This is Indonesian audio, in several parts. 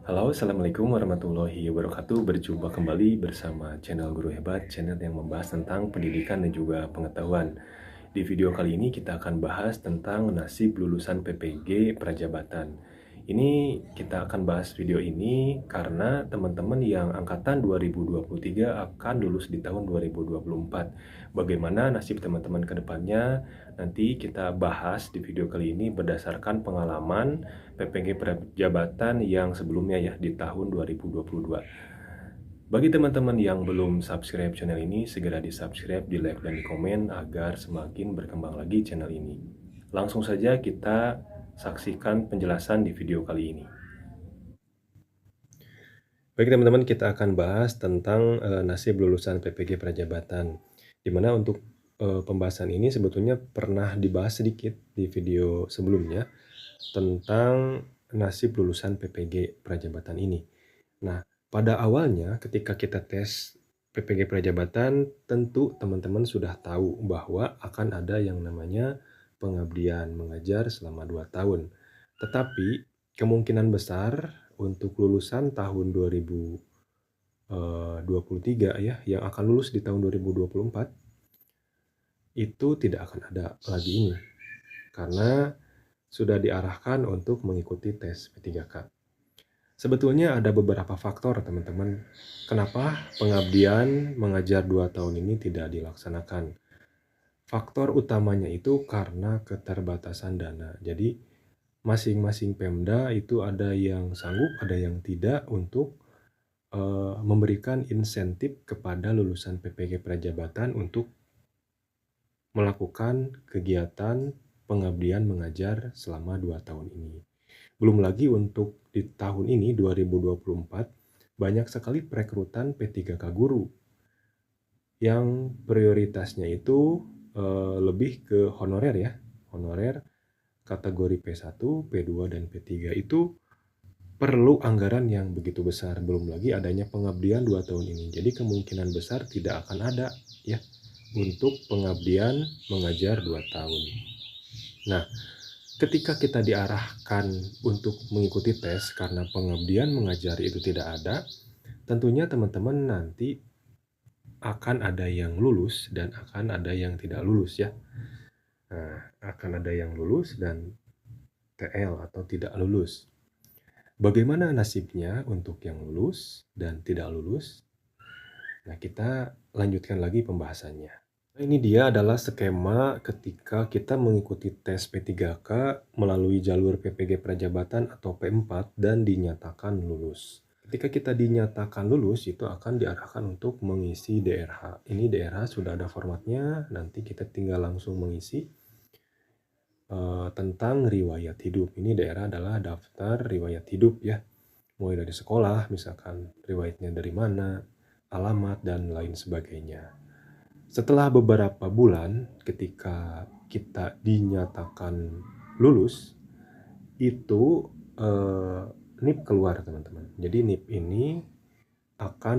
Halo, Assalamualaikum warahmatullahi wabarakatuh. Berjumpa kembali bersama channel Guru Hebat, channel yang membahas tentang pendidikan dan juga pengetahuan. Di video kali ini kita akan bahas tentang nasib lulusan PPG Prajabatan. Ini kita akan bahas video ini karena teman-teman yang angkatan 2023 akan lulus di tahun 2024. Bagaimana nasib teman-teman ke depannya? Nanti kita bahas di video kali ini berdasarkan pengalaman PPG Prajabatan yang sebelumnya ya di tahun 2022. Bagi teman-teman yang belum subscribe channel ini, segera di-subscribe, di-like, dan di-komen agar semakin berkembang lagi channel ini. Langsung saja kita saksikan penjelasan di video kali ini. Baik teman-teman, kita akan bahas tentang nasib lulusan PPG Prajabatan. Dimana untuk pembahasan ini sebetulnya pernah dibahas sedikit di video sebelumnya tentang nasib lulusan PPG Prajabatan ini. Nah, pada awalnya ketika kita tes PPG Prajabatan, tentu teman-teman sudah tahu bahwa akan ada yang namanya pengabdian mengajar selama 2 tahun. Tetapi kemungkinan besar untuk lulusan tahun 2023 ya, yang akan lulus di tahun 2024, itu tidak akan ada lagi ini. Karena sudah diarahkan untuk mengikuti tes P3K. Sebetulnya ada beberapa faktor teman-teman, kenapa pengabdian mengajar 2 tahun ini tidak dilaksanakan. Faktor utamanya itu karena keterbatasan dana. Jadi masing-masing Pemda itu ada yang sanggup, ada yang tidak untuk memberikan insentif kepada lulusan PPG Prajabatan untuk melakukan kegiatan pengabdian mengajar selama 2 tahun ini. Belum lagi untuk di tahun ini 2024 banyak sekali perekrutan P3K guru yang prioritasnya itu lebih ke honorer ya. Honorer kategori P1, P2 dan P3 itu perlu anggaran yang begitu besar, belum lagi adanya pengabdian 2 tahun ini. Jadi kemungkinan besar tidak akan ada ya untuk pengabdian mengajar 2 tahun. Nah, ketika kita diarahkan untuk mengikuti tes karena pengabdian mengajar itu tidak ada, tentunya teman-teman nanti akan ada yang lulus dan akan ada yang tidak lulus ya. Nah, akan ada yang lulus dan TL atau tidak lulus. Bagaimana nasibnya untuk yang lulus dan tidak lulus? Nah, kita lanjutkan lagi pembahasannya. Nah, ini dia adalah skema ketika kita mengikuti tes P3K melalui jalur PPG Prajabatan atau P4 dan dinyatakan lulus. Ketika kita dinyatakan lulus, itu akan diarahkan untuk mengisi DRH. Ini DRH sudah ada formatnya, nanti kita tinggal langsung mengisi tentang riwayat hidup. Ini daerah adalah daftar riwayat hidup ya. Mulai dari sekolah, misalkan riwayatnya dari mana, alamat, dan lain sebagainya. Setelah beberapa bulan ketika kita dinyatakan lulus, itu NIP keluar teman-teman. Jadi NIP ini akan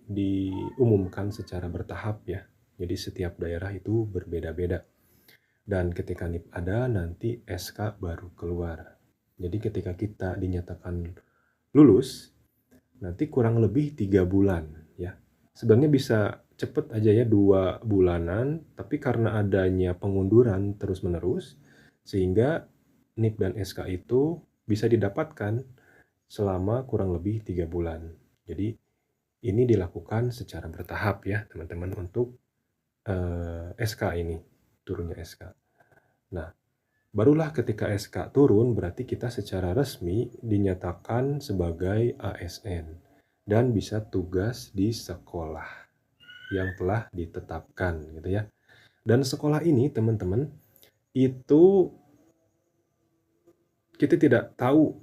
diumumkan secara bertahap ya. Jadi setiap daerah itu berbeda-beda. Dan ketika NIP ada, nanti SK baru keluar. Jadi ketika kita dinyatakan lulus, nanti kurang lebih 3 bulan ya. Sebenarnya bisa cepet aja ya 2 bulanan, tapi karena adanya pengunduran terus-menerus, sehingga NIP dan SK itu bisa didapatkan selama kurang lebih 3 bulan. Jadi ini dilakukan secara bertahap ya teman-teman untuk SK ini, turunnya SK. Nah, barulah ketika SK turun berarti kita secara resmi dinyatakan sebagai ASN dan bisa tugas di sekolah yang telah ditetapkan gitu ya. Dan sekolah ini teman-teman itu kita tidak tahu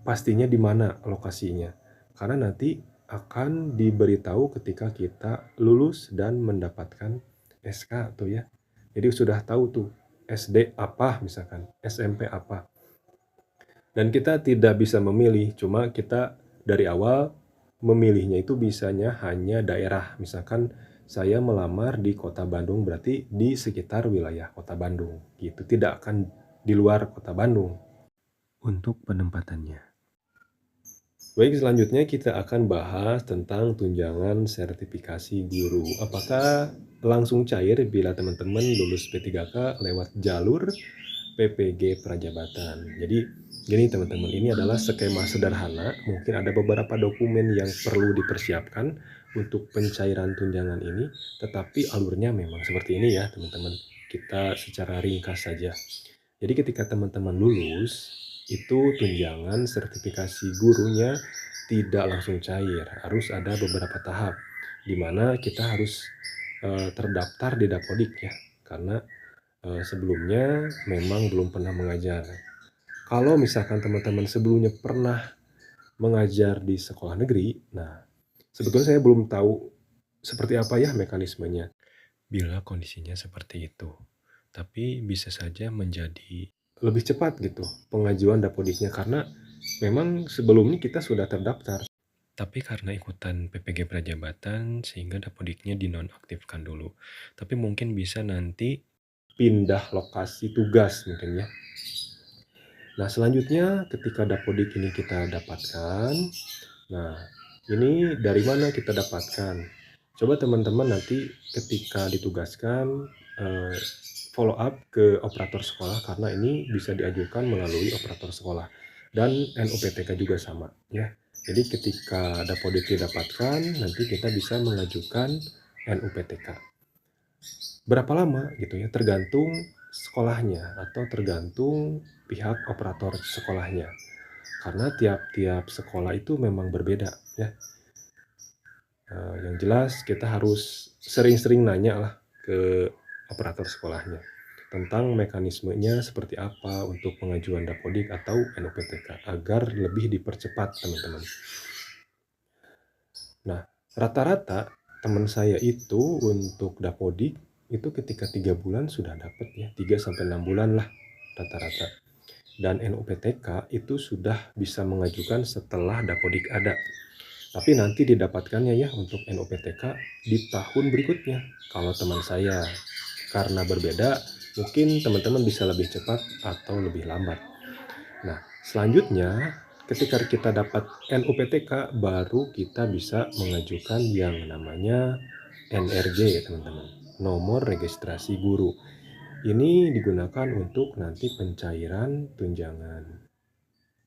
pastinya di mana lokasinya. Karena nanti akan diberitahu ketika kita lulus dan mendapatkan SK tuh ya. Jadi sudah tahu tuh SD apa misalkan, SMP apa. Dan kita tidak bisa memilih, cuma kita dari awal memilihnya itu bisanya hanya daerah. Misalkan saya melamar di Kota Bandung berarti di sekitar wilayah Kota Bandung gitu. Tidak akan di luar Kota Bandung untuk penempatannya. Baik, selanjutnya kita akan bahas tentang tunjangan sertifikasi guru. Apakah langsung cair bila teman-teman lulus P3K lewat jalur PPG Prajabatan? Jadi gini teman-teman, ini adalah skema sederhana. Mungkin ada beberapa dokumen yang perlu dipersiapkan untuk pencairan tunjangan ini, tetapi alurnya memang seperti ini ya teman-teman. Kita secara ringkas saja. Jadi ketika teman-teman lulus, itu tunjangan sertifikasi gurunya tidak langsung cair, harus ada beberapa tahap, di mana kita harus terdaftar di Dapodik ya, karena sebelumnya memang belum pernah mengajar. Kalau misalkan teman-teman sebelumnya pernah mengajar di sekolah negeri, nah sebetulnya saya belum tahu seperti apa ya mekanismenya bila kondisinya seperti itu. Tapi bisa saja menjadi lebih cepat gitu pengajuan Dapodiknya karena memang sebelumnya kita sudah terdaftar. Tapi karena ikutan PPG Prajabatan sehingga Dapodiknya dinonaktifkan dulu. Tapi mungkin bisa nanti pindah lokasi tugas mungkin ya. Nah, selanjutnya ketika Dapodik ini kita dapatkan, nah ini dari mana kita dapatkan? Coba teman-teman nanti ketika ditugaskan follow up ke operator sekolah karena ini bisa diajukan melalui operator sekolah dan NUPTK juga sama ya. Jadi ketika Dapodik didapatkan nanti kita bisa mengajukan NUPTK. Berapa lama gitu ya, tergantung sekolahnya atau tergantung pihak operator sekolahnya. Karena tiap-tiap sekolah itu memang berbeda ya. Yang jelas kita harus sering-sering nanya lah ke operator sekolahnya tentang mekanismenya seperti apa untuk pengajuan Dapodik atau NUPTK agar lebih dipercepat teman-teman. Nah, rata-rata teman saya itu untuk Dapodik itu ketika 3 bulan sudah dapat ya, 3-6 bulan lah rata-rata. Dan NUPTK itu sudah bisa mengajukan setelah Dapodik ada. Tapi nanti didapatkannya ya untuk NUPTK di tahun berikutnya. Kalau teman saya, karena berbeda, mungkin teman-teman bisa lebih cepat atau lebih lambat. Nah, selanjutnya ketika kita dapat NUPTK, baru kita bisa mengajukan yang namanya NRG, teman-teman. Nomor registrasi guru. Ini digunakan untuk nanti pencairan tunjangan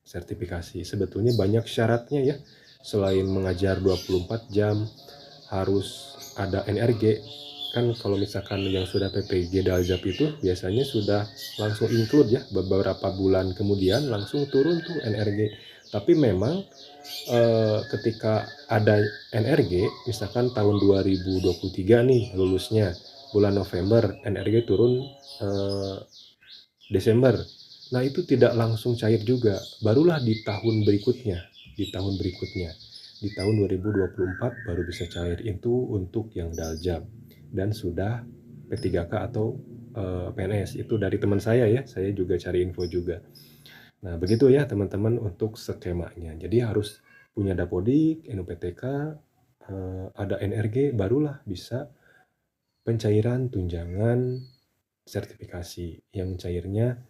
sertifikasi. Sebetulnya banyak syaratnya ya. Selain mengajar 24 jam, harus ada NRG. Kan kalau misalkan yang sudah PPG Daljab itu biasanya sudah langsung include ya, beberapa bulan kemudian langsung turun tuh NRG. Tapi memang ketika ada NRG, misalkan tahun 2023 nih lulusnya bulan November, NRG turun Desember. Nah itu tidak langsung cair juga, barulah di tahun berikutnya, di tahun 2024 baru bisa cair itu untuk yang Daljab dan sudah P3K atau PNS. Itu dari teman saya ya, saya juga cari info juga. Nah begitu ya teman-teman untuk skemanya. Jadi harus punya Dapodik, NUPTK, ada NRG, barulah bisa pencairan tunjangan sertifikasi yang cairnya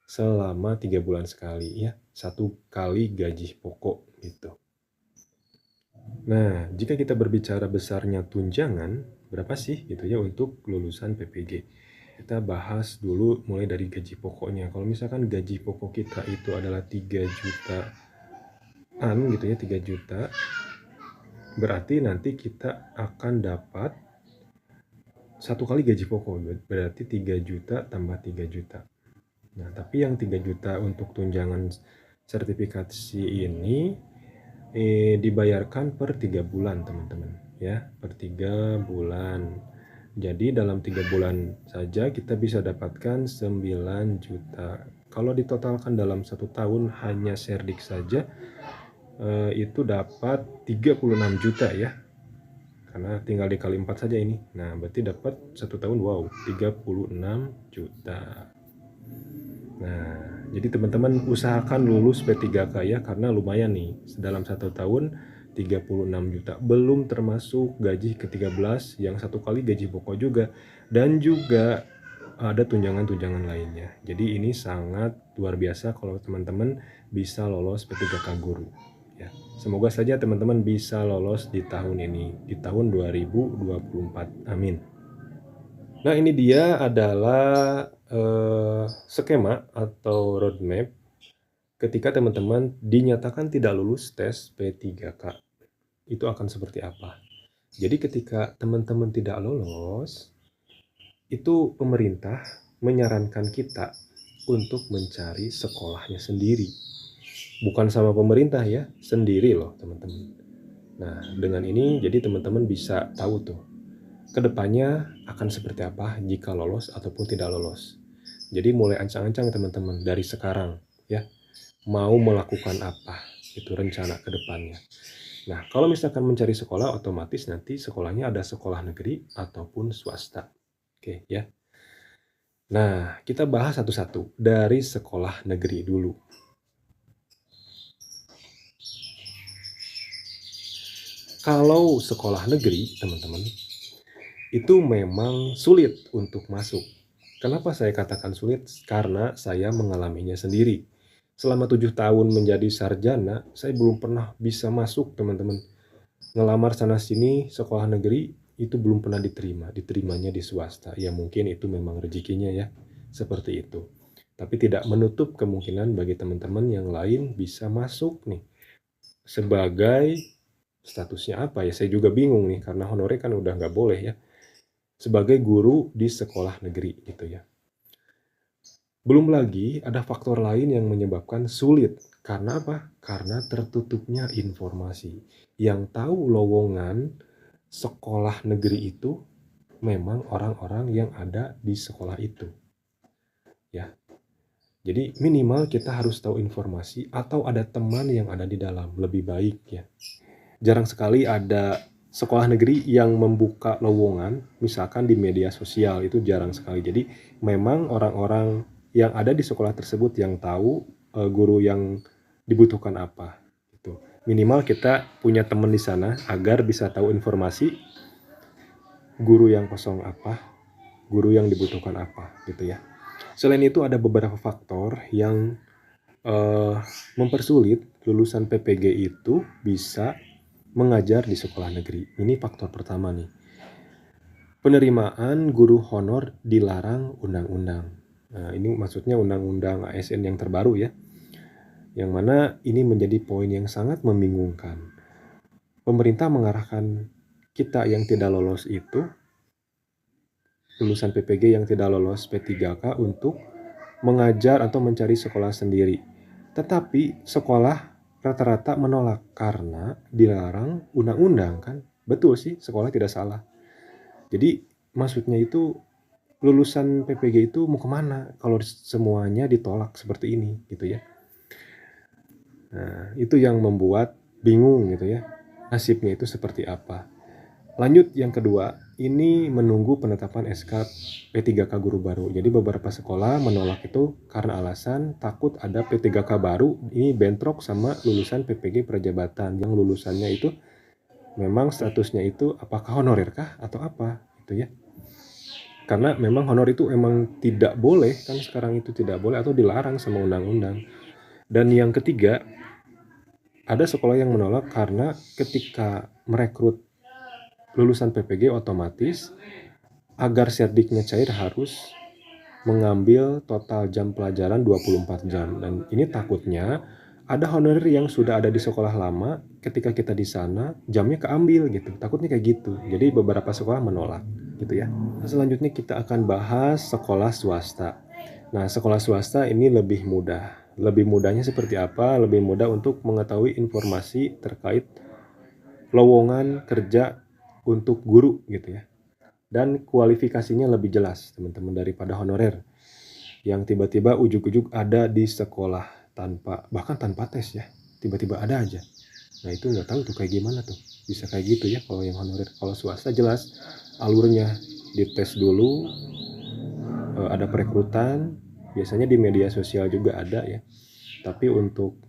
selama 3 bulan sekali ya, 1 kali gaji pokok gitu. Nah, jika kita berbicara besarnya tunjangan, berapa sih gitu ya untuk lulusan PPG? Kita bahas dulu mulai dari gaji pokoknya. Kalau misalkan gaji pokok kita itu adalah 3 jutaan gitu ya, 3 juta, berarti nanti kita akan dapat 1 kali gaji pokok, berarti 3 juta tambah 3 juta. Nah, tapi yang 3 juta untuk tunjangan sertifikasi ini dibayarkan per 3 bulan teman-teman ya, per 3 bulan. Jadi dalam 3 bulan saja kita bisa dapatkan 9 juta. Kalau ditotalkan dalam 1 tahun hanya Serdik saja itu dapat 36 juta ya. Karena tinggal dikali 4 saja ini. Nah, berarti dapat 1 tahun 36 juta. Nah, jadi teman-teman usahakan lulus P3K ya, karena lumayan nih, dalam 1 tahun 36 juta. Belum termasuk gaji ke-13 yang 1 kali gaji pokok juga. Dan juga ada tunjangan-tunjangan lainnya. Jadi ini sangat luar biasa kalau teman-teman bisa lolos P3K guru. ya. Semoga saja teman-teman bisa lolos di tahun ini, di tahun 2024. Amin. Nah, ini dia adalah skema atau roadmap ketika teman-teman dinyatakan tidak lulus tes P3K. Itu akan seperti apa? Jadi ketika teman-teman tidak lolos, itu pemerintah menyarankan kita untuk mencari sekolahnya sendiri. Bukan sama pemerintah ya, sendiri loh teman-teman. Nah, dengan ini jadi teman-teman bisa tahu tuh, kedepannya akan seperti apa jika lolos ataupun tidak lolos. Jadi mulai ancang-ancang teman-teman dari sekarang ya, mau melakukan apa, itu rencana kedepannya. Nah, kalau misalkan mencari sekolah, otomatis nanti sekolahnya ada sekolah negeri ataupun swasta. Oke ya. Nah, kita bahas satu-satu dari sekolah negeri dulu. Kalau sekolah negeri, teman-teman, itu memang sulit untuk masuk. Kenapa saya katakan sulit? Karena saya mengalaminya sendiri. Selama 7 tahun menjadi sarjana, saya belum pernah bisa masuk, teman-teman. Ngelamar sana-sini sekolah negeri, itu belum pernah diterimanya di swasta. Ya mungkin itu memang rezekinya ya, seperti itu. Tapi tidak menutup kemungkinan bagi teman-teman yang lain bisa masuk nih. Sebagai statusnya apa ya, saya juga bingung nih, karena honorer kan udah nggak boleh ya. Sebagai guru di sekolah negeri gitu ya. Belum lagi ada faktor lain yang menyebabkan sulit. Karena apa? Karena tertutupnya informasi. Yang tahu lowongan sekolah negeri itu memang orang-orang yang ada di sekolah itu. Ya. Jadi minimal kita harus tahu informasi atau ada teman yang ada di dalam, lebih baik ya. Jarang sekali ada sekolah negeri yang membuka lowongan, misalkan di media sosial, itu jarang sekali. Jadi memang orang-orang yang ada di sekolah tersebut yang tahu guru yang dibutuhkan apa. Gitu. Minimal kita punya teman di sana agar bisa tahu informasi guru yang kosong apa, guru yang dibutuhkan apa, gitu ya. Selain itu ada beberapa faktor yang mempersulit lulusan PPG itu bisa mengajar di sekolah negeri. Ini faktor pertama nih. Penerimaan guru honor dilarang undang-undang. Nah, ini maksudnya undang-undang ASN yang terbaru ya. Yang mana ini menjadi poin yang sangat membingungkan. Pemerintah mengarahkan kita yang tidak lolos itu, lulusan PPG yang tidak lolos P3K, untuk mengajar atau mencari sekolah sendiri. Tetapi sekolah rata-rata menolak karena dilarang undang-undang kan. Betul sih, sekolah tidak salah. Jadi maksudnya itu lulusan PPG itu mau kemana kalau semuanya ditolak seperti ini gitu ya. Nah, itu yang membuat bingung gitu ya. Nasibnya itu seperti apa. Lanjut yang kedua, ini menunggu penetapan SK P3K guru baru. Jadi beberapa sekolah menolak itu karena alasan takut ada P3K baru ini bentrok sama lulusan PPG Prajabatan yang lulusannya itu memang statusnya itu apakah honorer kah atau apa gitu ya. Karena memang honor itu emang tidak boleh kan, sekarang itu tidak boleh atau dilarang sama undang-undang. Dan yang ketiga, ada sekolah yang menolak karena ketika merekrut lulusan PPG otomatis agar serdiknya cair harus mengambil total jam pelajaran 24 jam. Dan ini takutnya ada honorer yang sudah ada di sekolah lama, ketika kita di sana jamnya keambil gitu. Takutnya kayak gitu. Jadi beberapa sekolah menolak gitu ya. Selanjutnya kita akan bahas sekolah swasta. Nah, sekolah swasta ini lebih mudah. Lebih mudahnya seperti apa? Lebih mudah untuk mengetahui informasi terkait lowongan kerja untuk guru gitu ya. Dan kualifikasinya lebih jelas teman-teman daripada honorer yang tiba-tiba ujuk-ujuk ada di sekolah bahkan tanpa tes ya, tiba-tiba ada aja. Nah, itu nggak tahu tuh kayak gimana tuh bisa kayak gitu ya kalau yang honorer. Kalau swasta jelas alurnya, dites dulu, ada perekrutan, biasanya di media sosial juga ada ya. Tapi untuk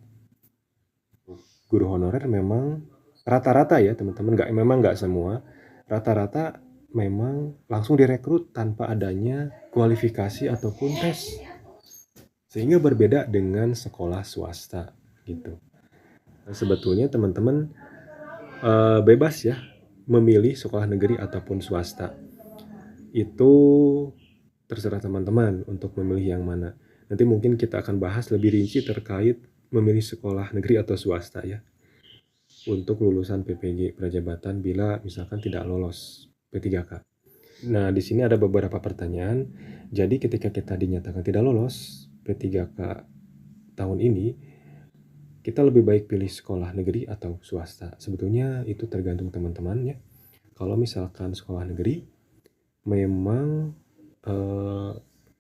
guru honorer memang rata-rata ya teman-teman, memang nggak semua, rata-rata memang langsung direkrut tanpa adanya kualifikasi ataupun tes. Sehingga berbeda dengan sekolah swasta gitu. Sebetulnya teman-teman bebas ya memilih sekolah negeri ataupun swasta. Itu terserah teman-teman untuk memilih yang mana. Nanti mungkin kita akan bahas lebih rinci terkait memilih sekolah negeri atau swasta ya. Untuk lulusan PPG Prajabatan bila misalkan tidak lolos P3K. Nah, di sini ada beberapa pertanyaan. Jadi ketika kita dinyatakan tidak lolos P3K tahun ini, kita lebih baik pilih sekolah negeri atau swasta. Sebetulnya itu tergantung teman-teman ya. Kalau misalkan sekolah negeri, memang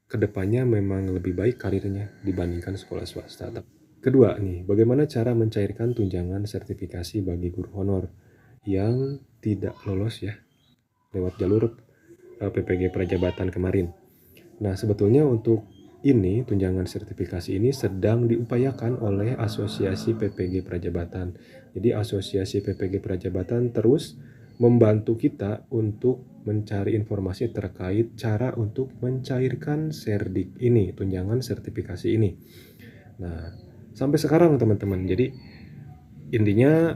kedepannya memang lebih baik karirnya dibandingkan sekolah swasta. Kedua nih, bagaimana cara mencairkan tunjangan sertifikasi bagi guru honor yang tidak lolos ya lewat jalur PPG Prajabatan kemarin. Nah, sebetulnya untuk ini tunjangan sertifikasi ini sedang diupayakan oleh Asosiasi PPG Prajabatan. Jadi Asosiasi PPG Prajabatan terus membantu kita untuk mencari informasi terkait cara untuk mencairkan serdik ini, tunjangan sertifikasi ini. Nah, sampai sekarang teman-teman. Jadi intinya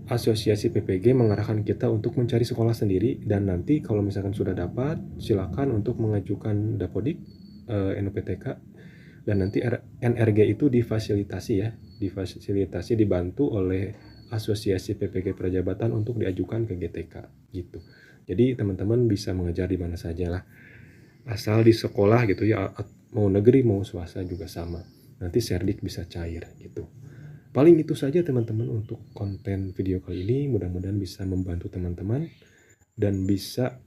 Asosiasi PPG mengarahkan kita untuk mencari sekolah sendiri dan nanti kalau misalkan sudah dapat silakan untuk mengajukan Dapodik NUPTK dan nanti NRG itu difasilitasi ya, dibantu oleh Asosiasi PPG Prajabatan untuk diajukan ke GTK gitu. Jadi teman-teman bisa mengajar di mana saja lah, asal di sekolah gitu ya, mau negeri mau swasta juga sama. Nanti serdik bisa cair gitu. Paling itu saja teman-teman untuk konten video kali ini. Mudah-mudahan bisa membantu teman-teman dan bisa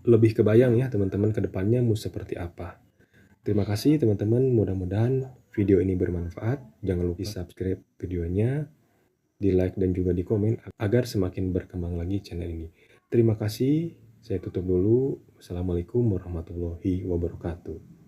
lebih kebayang ya teman-teman ke depannya mau seperti apa. Terima kasih teman-teman, mudah-mudahan video ini bermanfaat. Jangan lupa subscribe videonya, di like dan juga di komen agar semakin berkembang lagi channel ini. Terima kasih, saya tutup dulu. Assalamualaikum warahmatullahi wabarakatuh.